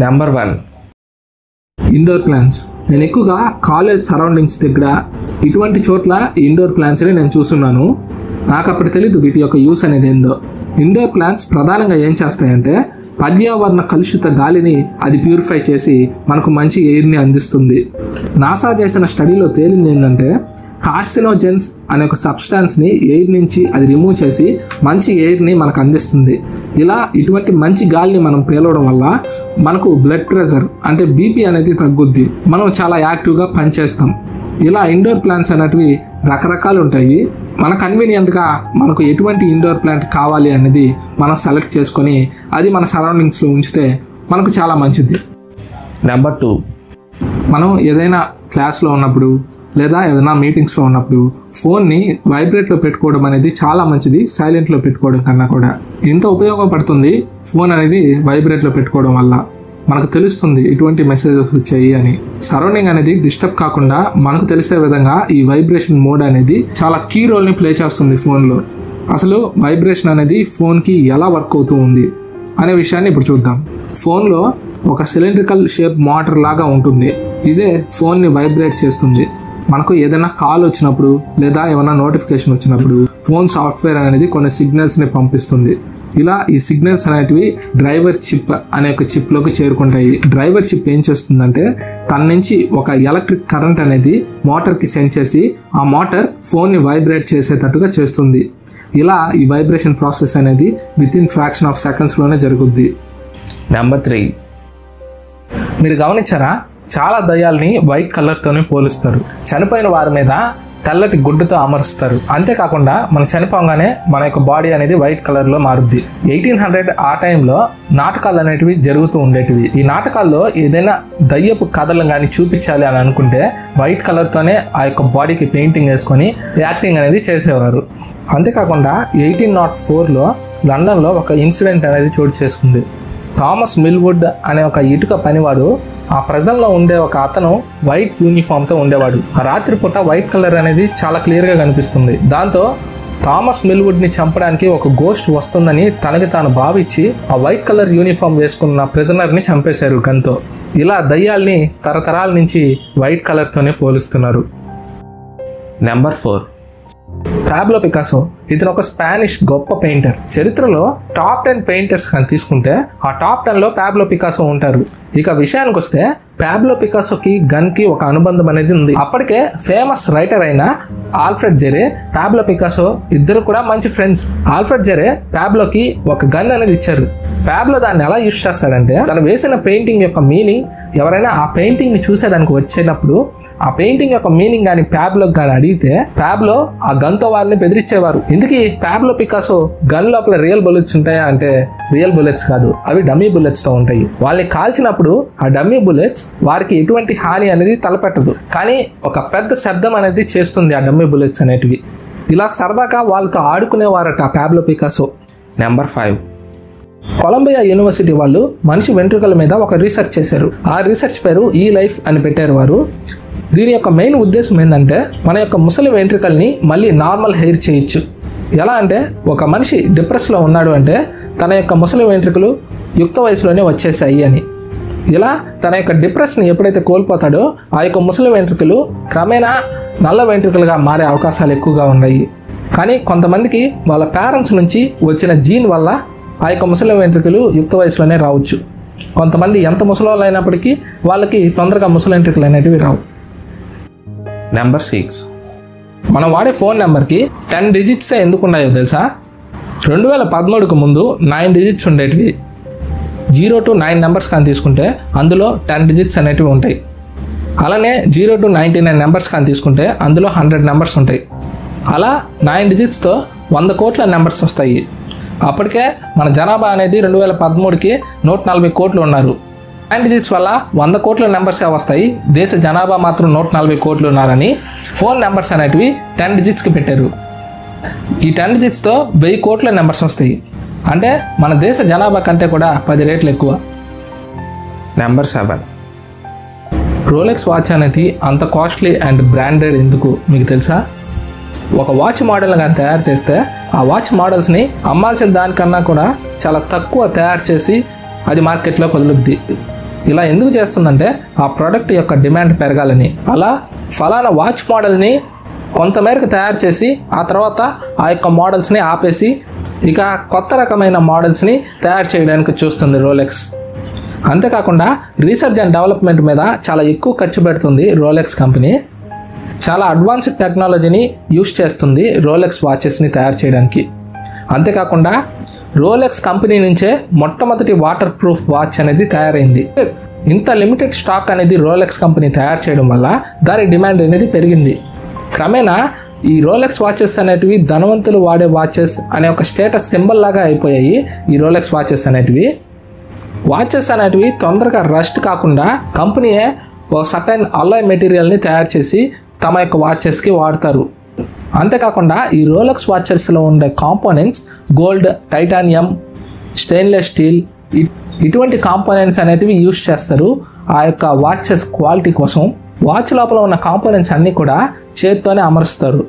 Number 1 indoor plants. నేను ఎక్కువగా college surroundings దగ్గర ఇటువంటి చోట్ల ఇండోర్ ప్లాంట్స్ని నేను చూస్తున్నాను. నాకు అప్పుడు తెలీదు వీటి యొక్క యూస్ అనేది ఏందో. ఇండోర్ ప్లాంట్స్ ప్రధానంగా ఏం చేస్తాయంటే పర్యావరణ కలుషిత గాలిని అది ప్యూరిఫై చేసి మనకు మంచి ఎయిర్ని అందిస్తుంది. నాసా చేసిన స్టడీలో తేలింది ఏంటంటే కార్సినోజెన్స్ అనే ఒక సబ్స్టాన్స్ని ఎయిర్ నుంచి అది రిమూవ్ చేసి మంచి ఎయిర్ని మనకు అందిస్తుంది. ఇలా ఇటువంటి మంచి గాలిని మనం పీలవడం వల్ల మనకు బ్లడ్ ప్రెషర్ అంటే బీపీ అనేది తగ్గుద్ది. మనం చాలా యాక్టివ్గా పనిచేస్తాం. ఇలా ఇండోర్ ప్లాంట్స్ అనేటివి రకరకాలు ఉంటాయి. మన కన్వీనియంట్గా మనకు ఎటువంటి ఇండోర్ ప్లాంట్ కావాలి అనేది మనం సెలెక్ట్ చేసుకొని అది మన సరౌండింగ్స్లో ఉంచితే మనకు చాలా మంచిది. నెంబర్ 2 మనం ఏదైనా క్లాస్లో ఉన్నప్పుడు లేదా ఏదైనా మీటింగ్స్లో ఉన్నప్పుడు ఫోన్ని వైబ్రేట్లో పెట్టుకోవడం అనేది చాలా మంచిది సైలెంట్లో పెట్టుకోవడం కన్నా కూడా. ఎంత ఉపయోగపడుతుంది ఫోన్ అనేది వైబ్రేట్లో పెట్టుకోవడం వల్ల. మనకు తెలుస్తుంది ఇటువంటి మెసేజెస్ వచ్చాయి అని. సరౌండింగ్ అనేది డిస్టర్బ్ కాకుండా మనకు తెలిసే విధంగా ఈ వైబ్రేషన్ మోడ్ అనేది చాలా కీ రోల్ని ప్లే చేస్తుంది ఫోన్లో. అసలు వైబ్రేషన్ అనేది ఫోన్కి ఎలా వర్క్ అవుతూ ఉంది అనే విషయాన్ని ఇప్పుడు చూద్దాం. ఫోన్లో ఒక సిలిండ్రికల్ షేప్ మోటార్ లాగా ఉంటుంది. ఇదే ఫోన్ని వైబ్రేట్ చేస్తుంది. మనకు ఏదైనా కాల్ వచ్చినప్పుడు లేదా ఏమైనా నోటిఫికేషన్ వచ్చినప్పుడు ఫోన్ సాఫ్ట్వేర్ అనేది కొన్ని సిగ్నల్స్ని పంపిస్తుంది. ఇలా ఈ సిగ్నల్స్ అనేటివి డ్రైవర్ చిప్ అనే ఒక చిప్లోకి చేరుకుంటాయి. డ్రైవర్ చిప్ ఏం చేస్తుందంటే తన నుంచి ఒక ఎలక్ట్రిక్ కరెంట్ అనేది మోటార్కి సెండ్ చేసి ఆ మోటార్ ఫోన్ని వైబ్రేట్ చేసేటట్టుగా చేస్తుంది. ఇలా ఈ వైబ్రేషన్ ప్రాసెస్ అనేది వితిన్ ఫ్రాక్షన్ ఆఫ్ సెకండ్స్లోనే జరుగుద్ది. నెంబర్ 3 మీరు గమనించారా, చాలా దయ్యాల్ని వైట్ కలర్తోనే పోలుస్తారు. చనిపోయిన వారి మీద తెల్లటి గుడ్డుతో అమరుస్తారు. అంతేకాకుండా మనం చనిపోగానే మన యొక్క బాడీ అనేది వైట్ కలర్లో మారుద్ది. 1800 ఆ టైంలో నాటకాలు అనేటివి జరుగుతూ ఉండేటివి. ఈ నాటకాల్లో ఏదైనా దయ్యపు కథలు కానీ చూపించాలి అని అనుకుంటే వైట్ కలర్తోనే ఆ యొక్క బాడీకి పెయింటింగ్ వేసుకొని యాక్టింగ్ అనేది చేసేవారు. అంతేకాకుండా 1804లో లండన్లో ఒక ఇన్సిడెంట్ అనేది చోటు చేసుకుంది. థామస్ మిల్వుడ్ అనే ఒక ఇటుక పనివాడు ఆ ప్రజల్లో ఉండే ఒక అతను వైట్ యూనిఫామ్తో ఉండేవాడు. ఆ రాత్రిపూట వైట్ కలర్ అనేది చాలా క్లియర్గా కనిపిస్తుంది. దాంతో థామస్ మిల్వుడ్ని చంపడానికి ఒక గోస్ట్ వస్తుందని తనకి తాను భావించి ఆ వైట్ కలర్ యూనిఫామ్ వేసుకున్న ప్రిజనర్ని చంపేశారు గన్తో. ఇలా దయ్యాల్ని తరతరాల నుంచి వైట్ కలర్తోనే పోలుస్తున్నారు. Number 4 Pablo Picasso. ఇతను ఒక స్పానిష్ గొప్ప పెయింటర్. చరిత్రలో టాప్ 10 పెయింటర్స్ కానీ తీసుకుంటే ఆ టాప్ 10లో పాబ్లో పికాసో ఉంటారు. ఇక విషయానికి వస్తే పాబ్లో పికాసోకి గన్కి ఒక అనుబంధం అనేది ఉంది. అప్పటికే ఫేమస్ రైటర్ అయిన ఆల్ఫ్రెడ్ జెరే పాబ్లో పికాసో ఇద్దరు కూడా మంచి ఫ్రెండ్స్. ఆల్ఫ్రెడ్ జెరే పాబ్లోకి ఒక గన్ అనేది ఇచ్చారు. పాబ్లో దాన్ని ఎలా యూజ్ చేస్తాడంటే తను వేసిన పెయింటింగ్ యొక్క మీనింగ్ ఎవరైనా ఆ పెయింటింగ్ని చూసేదానికి వచ్చేటప్పుడు ఆ పెయింటింగ్ యొక్క మీనింగ్ కానీ పాబ్లోకి కానీ అడిగితే పాబ్లో ఆ గన్తో వారిని బెదిరించేవారు. ఇందుకీ పాబ్లో పికాసో గన్ లోపల రియల్ బుల్లెట్స్ ఉంటాయా అంటే రియల్ బుల్లెట్స్ కాదు, అవి డమ్మీ బుల్లెట్స్తో ఉంటాయి. వాళ్ళని కాల్చినప్పుడు ఆ డమ్మీ బుల్లెట్స్ వారికి ఎటువంటి హాని అనేది తలపెట్టదు, కానీ ఒక పెద్ద శబ్దం అనేది చేస్తుంది ఆ డమ్మీ బుల్లెట్స్ అనేటివి. ఇలా సరదాగా వాళ్ళతో ఆడుకునేవారట Pablo Picasso. Number 5 Columbia university వాళ్ళు మనిషి వెంట్రుకల మీద ఒక రీసెర్చ్ చేశారు. ఆ రీసెర్చ్ పేరు ఈ లైఫ్ అని పెట్టారు వారు. దీని యొక్క మెయిన్ ఉద్దేశం ఏంటంటే మన యొక్క ముసలి వెంట్రుకల్ని మళ్ళీ నార్మల్ హెయిర్ చేయొచ్చు. ఎలా అంటే ఒక మనిషి డిప్రెస్లో ఉన్నాడు అంటే తన యొక్క ముసలి వెంట్రుకలు యుక్త వయసులోనే వచ్చేసాయి అని. ఇలా తన యొక్క డిప్రెస్ని ఎప్పుడైతే కోల్పోతాడో ఆ యొక్క ముసలి వెంట్రుకలు క్రమేణా నల్ల వెంట్రుకలుగా మారే అవకాశాలు ఎక్కువగా ఉన్నాయి. కానీ కొంతమందికి వాళ్ళ పేరెంట్స్ నుంచి వచ్చిన జీన్ వల్ల ఆ యొక్క ముసలి వెంట్రుకలు యుక్త వయసులోనే రావచ్చు. కొంతమంది ఎంత ముసలోళ్ళు అయినప్పటికీ వాళ్ళకి తొందరగా ముసలి వెంట్రుకలు అనేటివి రావు. నెంబర్ 6 మనం వాడే ఫోన్ నెంబర్కి 10 డిజిట్సే ఎందుకు ఉన్నాయో తెలుసా? 2013కు ముందు 9 డిజిట్స్ ఉండేటివి. 0 to 9 నెంబర్స్ కానీ తీసుకుంటే అందులో 10 డిజిట్స్ అనేటివి ఉంటాయి. అలానే 0 to 99 నెంబర్స్ కానీ తీసుకుంటే అందులో 100 నెంబర్స్ ఉంటాయి. అలా 9 డిజిట్స్తో 100 కోట్ల నెంబర్స్ వస్తాయి. అప్పటికే మన జనాభా అనేది 2013కి 140 కోట్లు ఉన్నారు. 9 డిజిట్స్ వల్ల 100 కోట్ల నెంబర్సే వస్తాయి. దేశ జనాభా మాత్రం 140 కోట్లు ఉన్నారని ఫోన్ నెంబర్స్ అనేటివి 10 డిజిట్స్కి పెట్టారు. ఈ 10 డిజిట్స్తో 1000 కోట్ల నెంబర్స్ వస్తాయి. అంటే మన దేశ జనాభా కంటే కూడా 10 రెట్లు ఎక్కువ. నెంబర్ 7 రోలెక్స్ వాచ్ అనేది అంత కాస్ట్లీ అండ్ బ్రాండెడ్ ఎందుకు మీకు తెలుసా? ఒక వాచ్ మోడల్ కానీ తయారు చేస్తే ఆ వాచ్ మోడల్స్ని అమ్మాల్సిన దానికన్నా కూడా చాలా తక్కువ తయారు చేసి అది మార్కెట్లో వదులుద్ది. ఇలా ఎందుకు చేస్తుందంటే ఆ ప్రోడక్ట్ యొక్క డిమాండ్ పెరగాలని. అలా ఫలానా వాచ్ మోడల్ని కొంతమేరకు తయారు చేసి ఆ తర్వాత ఆ యొక్క మోడల్స్ని ఆపేసి ఇక కొత్త రకమైన మోడల్స్ని తయారు చేయడానికి చూస్తుంది రోలెక్స్. అంతేకాకుండా రీసెర్చ్ అండ్ డెవలప్మెంట్ మీద చాలా ఎక్కువ ఖర్చు పెడుతుంది రోలెక్స్ కంపెనీ. చాలా అడ్వాన్స్డ్ టెక్నాలజీని యూస్ చేస్తుంది రోలెక్స్ వాచెస్ని తయారు చేయడానికి. అంతేకాకుండా రోలెక్స్ కంపెనీ నుంచే మొట్టమొదటి వాటర్ ప్రూఫ్ వాచ్ అనేది తయారైంది. ఇంత లిమిటెడ్ స్టాక్ అనేది రోలెక్స్ కంపెనీ తయారు చేయడం వల్ల దాని డిమాండ్ అనేది పెరిగింది. క్రమేణా ఈ రోలెక్స్ వాచెస్ అనేటివి ధనవంతులు వాడే వాచెస్ అనే ఒక స్టేటస్ సింబల్ లాగా అయిపోయాయి. ఈ రోలెక్స్ వాచెస్ అనేటివి తొందరగా రస్ట్ కాకుండా కంపెనీయే ఒక సర్టైన్ అలాయ్ మెటీరియల్ని తయారు చేసి తమ యొక్క వాచెస్కి వాడతారు. అంతేకాకుండా ఈ రోలెక్స్ వాచెస్లో ఉండే components gold, titanium, stainless steel ఇటువంటి కాంపోనెంట్స్ అనేటివి యూస్ చేస్తారు ఆ యొక్క వాచెస్ క్వాలిటీ కోసం. వాచ్ లోపల ఉన్న కాంపోనెంట్స్ అన్నీ కూడా చేత్తోనే అమరుస్తారు.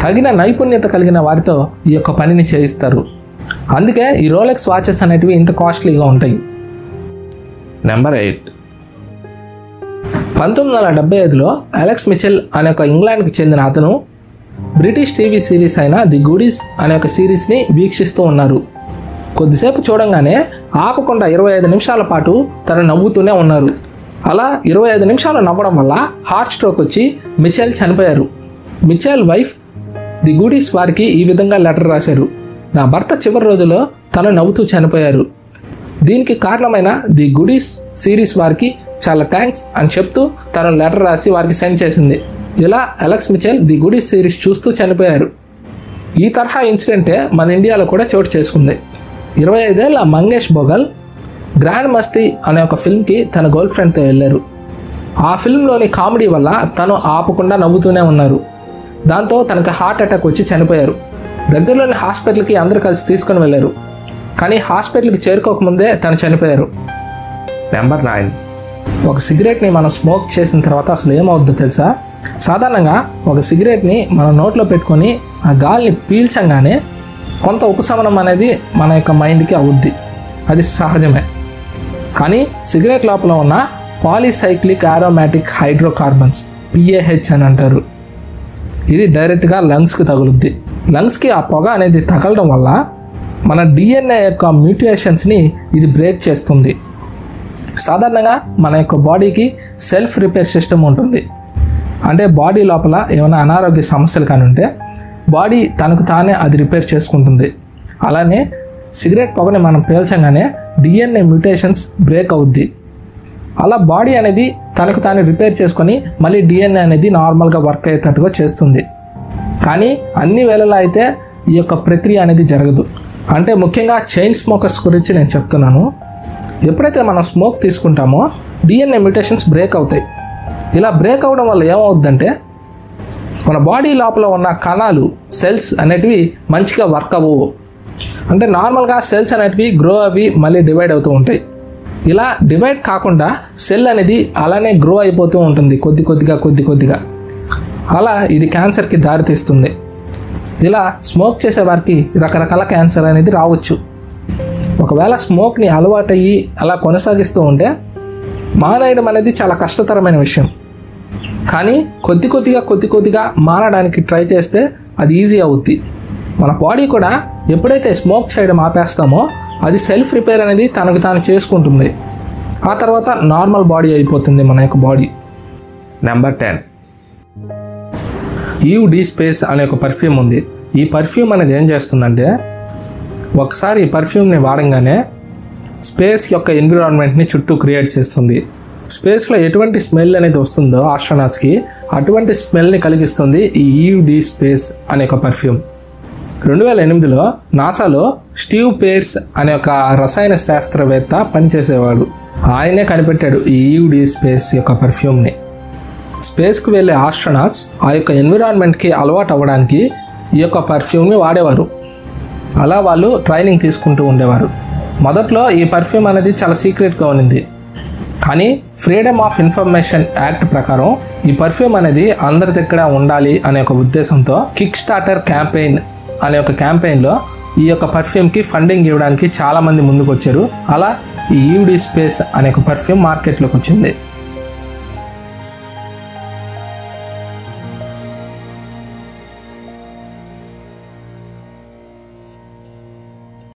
తగిన నైపుణ్యత కలిగిన వారితో ఈ యొక్క పనిని చేయిస్తారు. అందుకే ఈ రోలెక్స్ వాచెస్ అనేటివి ఇంత కాస్ట్లీగా ఉంటాయి. నెంబర్ 8. 1975లో అలెక్స్ మిచెల్ అనే ఒక ఇంగ్లాండ్కి చెందిన అతను బ్రిటిష్ టీవీ సిరీస్ అయిన ది గుడీస్ అనే ఒక సిరీస్ని వీక్షిస్తూ ఉన్నారు. కొద్దిసేపు చూడంగానే ఆపకుండా 25 నిమిషాల పాటు తను నవ్వుతూనే ఉన్నారు. అలా 25 నిమిషాలు నవ్వడం వల్ల హార్ట్ స్ట్రోక్ వచ్చి మిచెల్ చనిపోయారు. మిచెల్ వైఫ్ ది గుడీస్ వారికి ఈ విధంగా లెటర్ రాశారు: నా భర్త చివరి రోజులో తను నవ్వుతూ చనిపోయారు. దీనికి కారణమైన ది గుడీస్ సిరీస్ వారికి చాలా థ్యాంక్స్ అని చెప్తూ తను లెటర్ రాసి వారికి సెండ్ చేసింది. ఇలా Alex Mitchell the goodies series చూస్తూ చనిపోయారు. ఈ తరహా ఇన్సిడెంటే మన ఇండియాలో కూడా చోటు చేసుకుంది. 25 ఏళ్ల మంగేష్ బోగల్ గ్రాండ్ మస్తీ అనే ఒక ఫిల్మ్కి తన గర్ల్ ఫ్రెండ్తో వెళ్ళారు. ఆ ఫిల్మ్లోని కామెడీ వల్ల తను ఆపకుండా నవ్వుతూనే ఉన్నారు. దాంతో తనకు హార్ట్ అటాక్ వచ్చి చనిపోయారు. దగ్గరలోని హాస్పిటల్కి అందరూ కలిసి తీసుకొని వెళ్ళారు. కానీ హాస్పిటల్కి చేరుకోకముందే తను చనిపోయారు. నెంబర్ 9. ఒక సిగరెట్ని మనం స్మోక్ చేసిన తర్వాత అసలు ఏమవుద్దో తెలుసా? సాధారణంగా ఒక సిగరెట్ని మన నోట్లో పెట్టుకొని ఆ గాలిని పీల్చంగానే కొంత ఉపశమనం అనేది మన యొక్క మైండ్కి అవుద్ది. అది సహజమే. కానీ సిగరెట్ లోపల ఉన్న పాలీసైక్లిక్ ఆరోమాటిక్ హైడ్రోకార్బన్స్ PAH అని అంటారు. ఇది డైరెక్ట్గా లంగ్స్కి తగులుద్ది. లంగ్స్కి ఆ పొగ అనేది తగలడం వల్ల మన DNA యొక్క మ్యూటేషన్స్ని ఇది బ్రేక్ చేస్తుంది. సాధారణంగా మన యొక్క బాడీకి సెల్ఫ్ రిపేర్ సిస్టమ్ ఉంటుంది. అంటే బాడీ లోపల ఏమైనా అనారోగ్య సమస్యలు కానీ ఉంటే బాడీ తనకు తానే అది రిపేర్ చేసుకుంటుంది. అలానే సిగరెట్ పొగని మనం పీల్చంగానే DNA మ్యూటేషన్స్ బ్రేక్ అవుద్ది. అలా బాడీ అనేది తనకు తాను రిపేర్ చేసుకొని మళ్ళీ DNA అనేది నార్మల్గా వర్క్ అయ్యేటట్టుగా చేస్తుంది. కానీ అన్ని వేళలా అయితే ఈ యొక్క ప్రక్రియ అనేది జరగదు. అంటే ముఖ్యంగా చైన్ స్మోకర్స్ గురించి నేను చెప్తున్నాను. ఎప్పుడైతే మనం స్మోక్ తీసుకుంటామో DNA మ్యూటేషన్స్ బ్రేక్ అవుతాయి. ఇలా బ్రేక్ అవడం వల్ల ఏమవుద్దంటే మన బాడీ లోపల ఉన్న కణాలు, సెల్స్ అనేటివి మంచిగా వర్క్ అవ్వవు. అంటే నార్మల్గా సెల్స్ అనేటివి గ్రో అవి మళ్ళీ డివైడ్ అవుతూ ఉంటాయి. ఇలా డివైడ్ కాకుండా సెల్ అనేది అలానే గ్రో అయిపోతూ ఉంటుంది కొద్ది కొద్దిగా. అలా ఇది క్యాన్సర్కి దారితీస్తుంది. ఇలా స్మోక్ చేసే వారికి రకరకాల క్యాన్సర్ అనేది రావచ్చు. ఒకవేళ స్మోక్ని అలవాటయ్యి అలా కొనసాగిస్తూ ఉంటే మానేయడం అనేది చాలా కష్టతరమైన విషయం. కానీ కొద్ది కొద్దిగా మానడానికి ట్రై చేస్తే అది ఈజీ అవుద్ది. మన బాడీ కూడా ఎప్పుడైతే స్మోక్ చేయడం ఆపేస్తామో అది సెల్ఫ్ రిపేర్ అనేది తనకు తాను చేసుకుంటుంది. ఆ తర్వాత నార్మల్ బాడీ అయిపోతుంది మన యొక్క బాడీ. నెంబర్ 10. ఈవ్ డీ స్పేస్ అనే ఒక పర్ఫ్యూమ్ ఉంది. ఈ పర్ఫ్యూమ్ అనేది ఏం చేస్తుందంటే ఒకసారి ఈ పర్ఫ్యూమ్ని వాడంగానే స్పేస్ యొక్క ఎన్విరాన్మెంట్ని చుట్టూ క్రియేట్ చేస్తుంది. స్పేస్లో ఎటువంటి స్మెల్ అనేది వస్తుందో ఆస్ట్రోనాట్స్కి అటువంటి స్మెల్ని కలిగిస్తుంది ఈ ఈవ్ డీ స్పేస్ అనే ఒక పర్ఫ్యూమ్. 2008లో నాసాలో స్టీవ్ పేర్స్ అనే ఒక రసాయన శాస్త్రవేత్త పనిచేసేవాడు. ఆయనే కనిపెట్టాడు ఈ ఈవ్ డీ స్పేస్ యొక్క పర్ఫ్యూమ్ని. స్పేస్కి వెళ్ళే ఆస్ట్రోనాట్స్ ఆ యొక్క ఎన్విరాన్మెంట్కి అలవాటు అవ్వడానికి ఈ యొక్క పర్ఫ్యూమ్ని వాడేవారు. అలా వాళ్ళు ట్రైనింగ్ తీసుకుంటూ ఉండేవారు. మొదట్లో ఈ పర్ఫ్యూమ్ అనేది చాలా సీక్రెట్గా ఉన్నింది. కానీ ఫ్రీడమ్ ఆఫ్ ఇన్ఫర్మేషన్ యాక్ట్ ప్రకారం ఈ పర్ఫ్యూమ్ అనేది అందరి దగ్గర ఉండాలి అనే ఒక ఉద్దేశంతో కిక్ స్టార్టర్ క్యాంపెయిన్ అనే ఒక క్యాంపెయిన్లో ఈ యొక్క పర్ఫ్యూమ్కి ఫండింగ్ ఇవ్వడానికి చాలామంది ముందుకు వచ్చారు. అలా ఈ ఈవ్డీ స్పేస్ అనే ఒక పర్ఫ్యూమ్ మార్కెట్లోకి వచ్చింది.